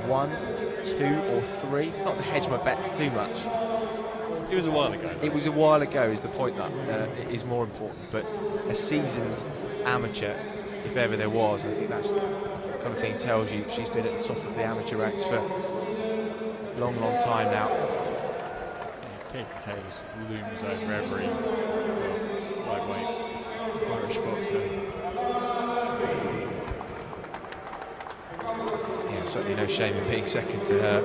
1, 2 or 3, not to hedge my bets too much. It was a while ago. It was a while ago is the point that is more important, but a seasoned amateur, if ever there was, and I think that's the kind of thing tells you she's been at the top of the amateur ranks for a long, long time now. Katie Taylor looms over every lightweight Irish boxer. Yeah, certainly no shame in being second to her.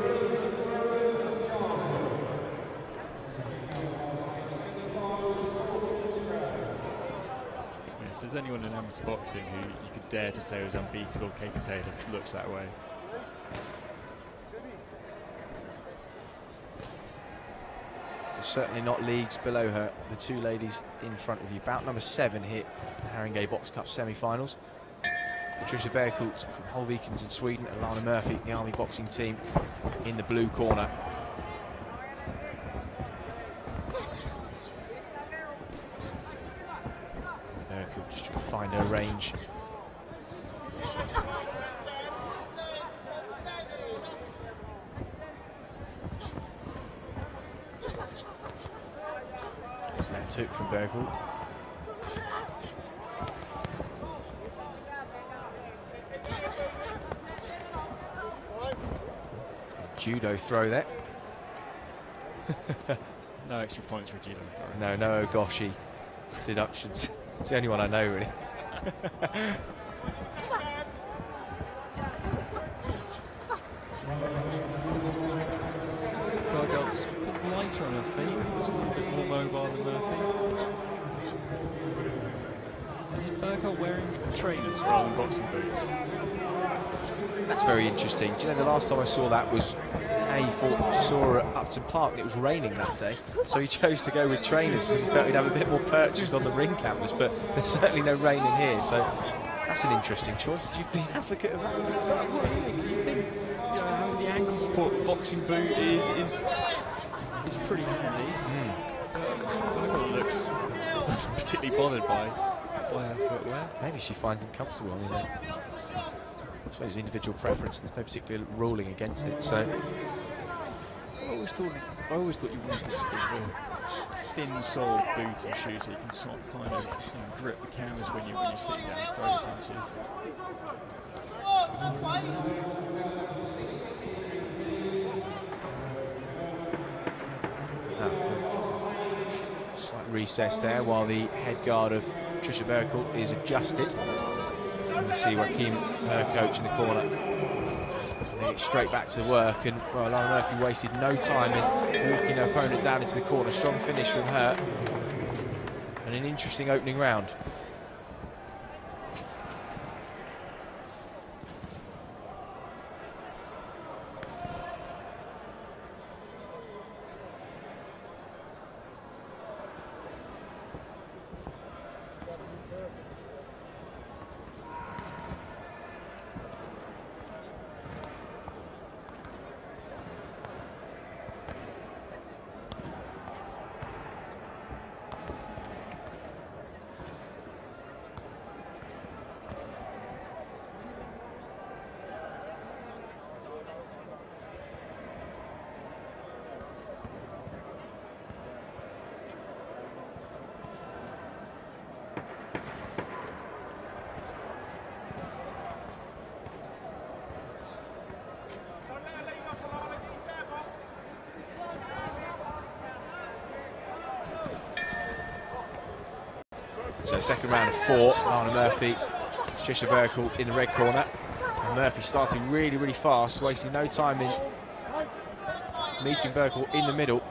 If there's anyone in amateur boxing who you could dare to say was unbeatable, Katie Taylor looks that way. Certainly not leagues below her, the two ladies in front of you. Bout number 7 here, the Haringey Box Cup semi-finals. Patricia Berghult from Holvikens in Sweden, Alanna Murphey, the Army boxing team, in the blue corner. Berghult just trying to find her range. Left hook from Berghult. Judo throw there. No extra points for judo throw. No, no Ogoshi deductions. It's the only one I know, really. Berghult's lighter on her feet, looks a little bit more mobile than Murphy. Is Berghult wearing trainers rather than boxing boots? That's very interesting. Do you know, the last time I saw that was he saw her at Upton Park and it was raining that day, so he chose to go with trainers because he felt he'd have a bit more purchase on the ring canvas, but there's certainly no rain in here, so that's an interesting choice. Would you be an advocate of that? Well, yeah, because you think, you know, having the ankle support boxing boot is pretty handy. So Berghult looks not particularly bothered by her footwear. Maybe she finds them comfortable. I mean, I suppose it's individual preference, and there's no particular ruling against it. So I always thought you wanted sort of a thin-soled boot and shoe so you can sort of kind of grip the canvas when you're sitting down and throw the punches. Slight recess there while the head guard of Patricia Berghult is adjusted. And you see Joachim, her coach, in the corner. And they get straight back to work, and well, Alanna Murphey wasted no time in walking her opponent down into the corner. Strong finish from her, and an interesting opening round. So second round of 4, Alanna Murphy, Patricia Berghult in the red corner. And Murphy starting really, really fast, wasting no time in meeting Berghult in the middle.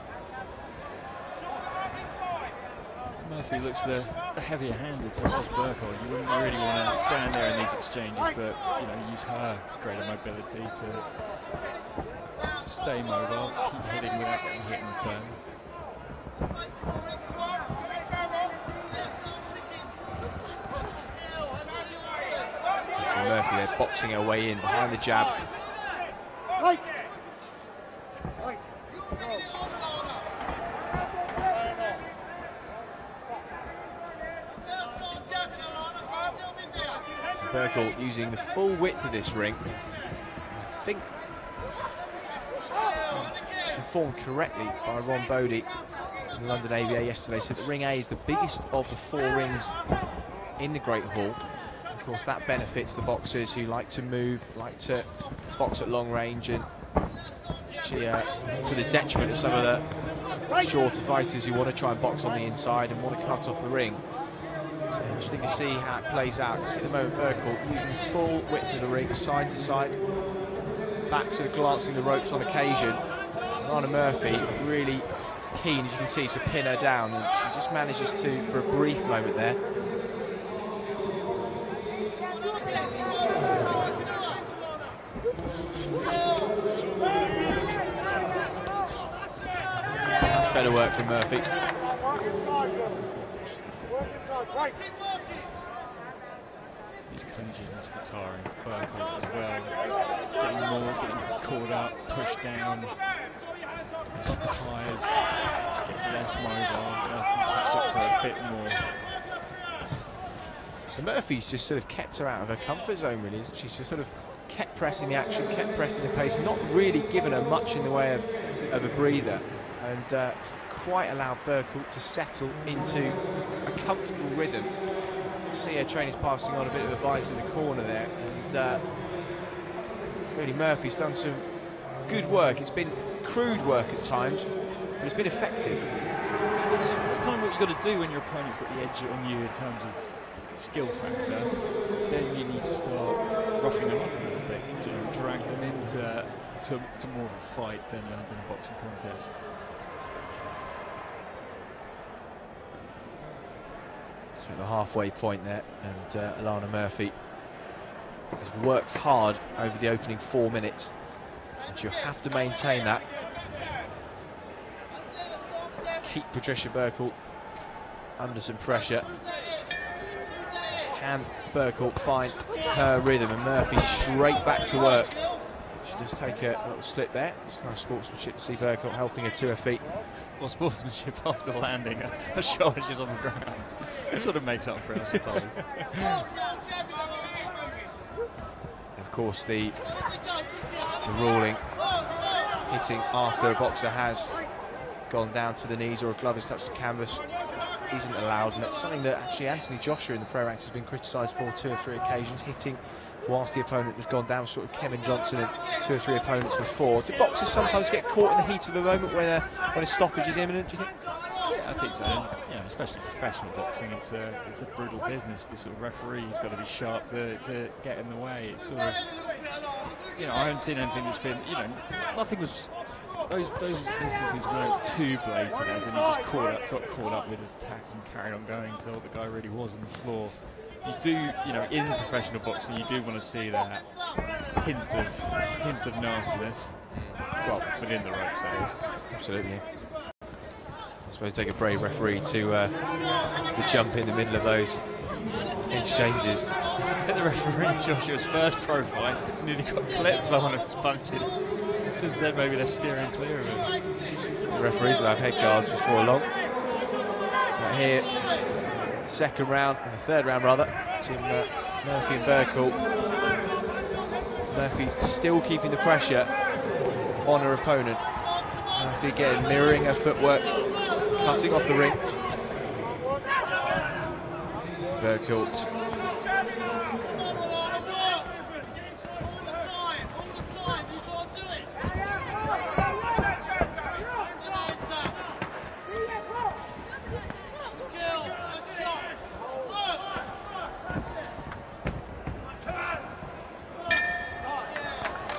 Murphy looks the heavier handed, so as Berghult, you wouldn't really want to stand there in these exchanges, but use her greater mobility to stay mobile, to keep hitting without getting hit in return. Murphy there boxing her way in behind the jab. Berghult using the full width of this ring. I think Informed correctly by Ron Bodie in the London AVA yesterday, said that Ring A is the biggest of the 4 rings in the Great Hall. Of course, that benefits the boxers who like to move, like to box at long range, and actually, to the detriment of some of the shorter fighters who want to try and box on the inside and want to cut off the ring. So interesting to see how it plays out. You see at the moment Berghult using the full width of the ring, side to side, back sort of glancing the ropes on occasion. Alanna Murphey really keen, as you can see, to pin her down, and she just manages to, for a brief moment there. That's better work from Murphy. He's clinching into Qatari, Berghult as well. Getting caught up, pushed down. She tires, she gets less mobile, and I think catch up to her a bit more. And Murphy's just sort of kept her out of her comfort zone, really, isn't she? She sort of kept pressing the action, kept pressing the pace, not really given her much in the way of a breather, and quite allowed Berghult to settle into a comfortable rhythm. See her trainers passing on a bit of advice in the corner there, and really Murphy's done some good work. It's been crude work at times, but it's been effective. That's kind of what you've got to do when your opponent's got the edge on you in terms of skill factor. Then you need to start roughing them up a little bit, you know, drag them into more of a fight than a boxing contest. So at the halfway point there, and Alanna Murphy has worked hard over the opening 4 minutes, and you'll have to maintain that. Keep Patricia Berghult under some pressure. Can Berghult find her rhythm? And Murphy straight back to work. She does take a little slip there. It's nice sportsmanship to see Berghult helping her to her feet. Well, sportsmanship after landing a shot as she's on the ground. It sort of makes up for it, I suppose. Of course, the ruling, hitting after a boxer has gone down to the knees or a glove has touched the canvas, isn't allowed, and that's something that actually Anthony Joshua in the pro ranks has been criticised for 2 or 3 occasions, hitting whilst the opponent has gone down, sort of Kevin Johnson and 2 or 3 opponents before. Do boxers sometimes get caught in the heat of a moment when a stoppage is imminent, do you think? Yeah, I think so. You know, especially professional boxing, it's a brutal business. The sort of referee's got to be sharp to get in the way. It's sort of, you know, I haven't seen anything that's been, you know, nothing was. Those instances weren't too blatant, as in he just got caught up with his attack and carried on going until the guy really was on the floor. You do, you know, in professional boxing, you do want to see that hint of nastiness. Well, within the ropes, that is. Absolutely. I suppose it takes a brave referee to jump in the middle of those exchanges. I think the referee, Joshua's first pro fight, nearly got clipped by one of his punches. Since then, maybe they're steering clear of it. The referees will have head guards before long. But here, second round, the third round rather, between Murphy and Berghult. Murphy still keeping the pressure on her opponent. Murphy again mirroring her footwork, cutting off the ring. Berghult.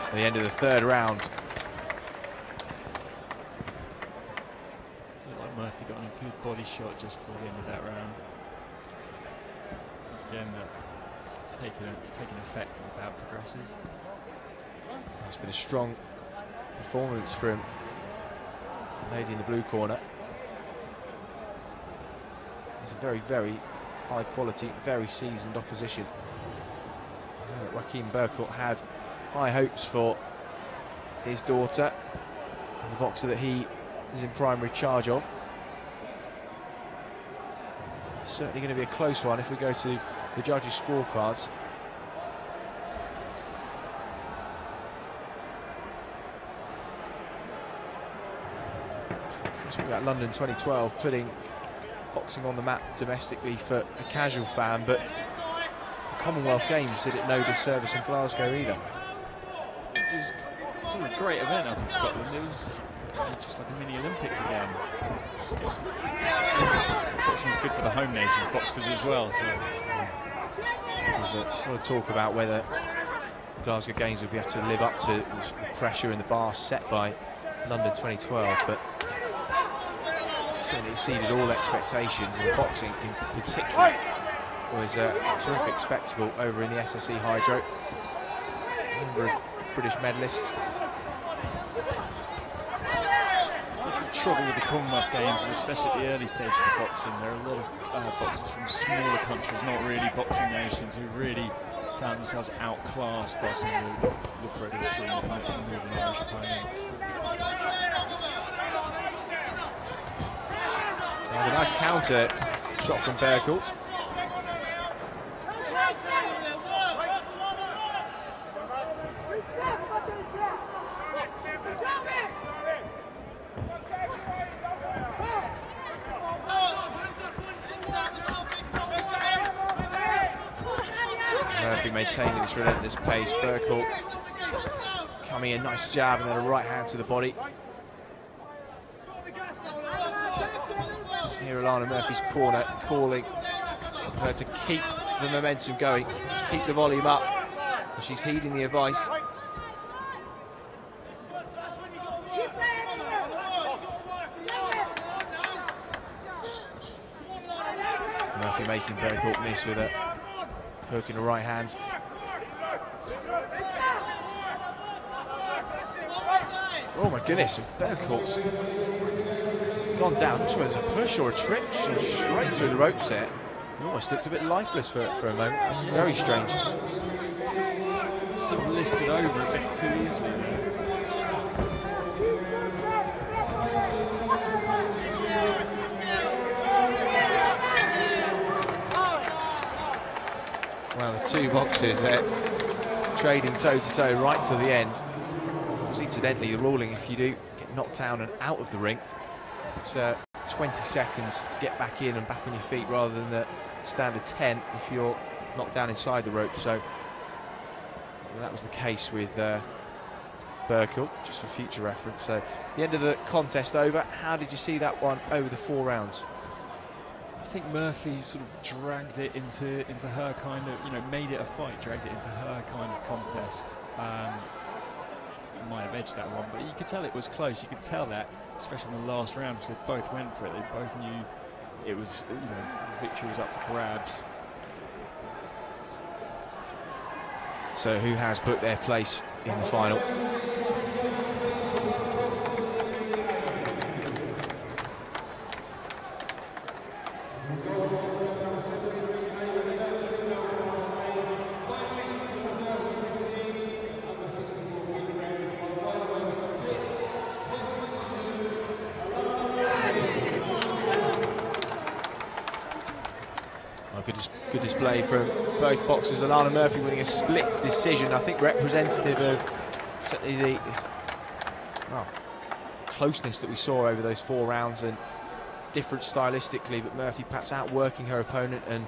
At the end of the third round. Looked like Murphy got a good body shot just before the end of that round. Again, taking effect as the bout progresses. It's been a strong performance from the lady in the blue corner. It's a very, very high quality, very seasoned opposition. Joachim Berghult had high hopes for his daughter and the boxer that he is in primary charge of. It's certainly going to be a close one if we go to the judges' scorecards. Speaking about London 2012, putting boxing on the map domestically for a casual fan, but the Commonwealth Games did it no disservice in Glasgow either. It was sort of a great event up in Scotland. It was just like a mini Olympics again. Boxing was good for the home nations, boxers as well. So there's a lot of talk about whether the Glasgow Games would be able to live up to the pressure and the bar set by London 2012, but certainly exceeded all expectations, and boxing in particular was a terrific spectacle over in the SSE Hydro. A number of British medalists. The trouble with the Commonwealth Games, especially at the early stages of boxing, there are a lot of boxers from smaller countries, not really boxing nations, who really found themselves outclassed by some of the British and Northern Irish opponents. There's a nice counter shot from Berghult. Murphey maintaining this relentless pace. Berghult coming in, nice jab, and then a right hand to the body. Here Alanna Murphy's corner calling her to keep the momentum going, keep the volume up, and she's heeding the advice. Murphy making Berghult miss with a hook in the right hand. Oh my goodness, and Berghult's gone down. It was a push or a trip straight through the ropes there. It almost looked a bit lifeless for a moment. It was very strange. Sort of listed over a bit too easily. Well, the two boxers there trading toe-to-toe right to the end. Because incidentally, the ruling, if you do get knocked down and out of the ring, it's 20 seconds to get back in and back on your feet, rather than the standard 10 if you're knocked down inside the rope. So that was the case with Berghult, just for future reference. So the end of the contest over. How did you see that one over the 4 rounds? I think Murphy sort of dragged it into her kind of, made it a fight, dragged it into her kind of contest. Might have edged that one, but you could tell it was close. You could tell that, especially in the last round, because they both went for it. They both knew it was, the victory was up for grabs. So who has booked their place in the final? Good display from both boxers. Alanna Murphy winning a split decision, I think representative of certainly the closeness that we saw over those 4 rounds, and different stylistically, but Murphy perhaps outworking her opponent and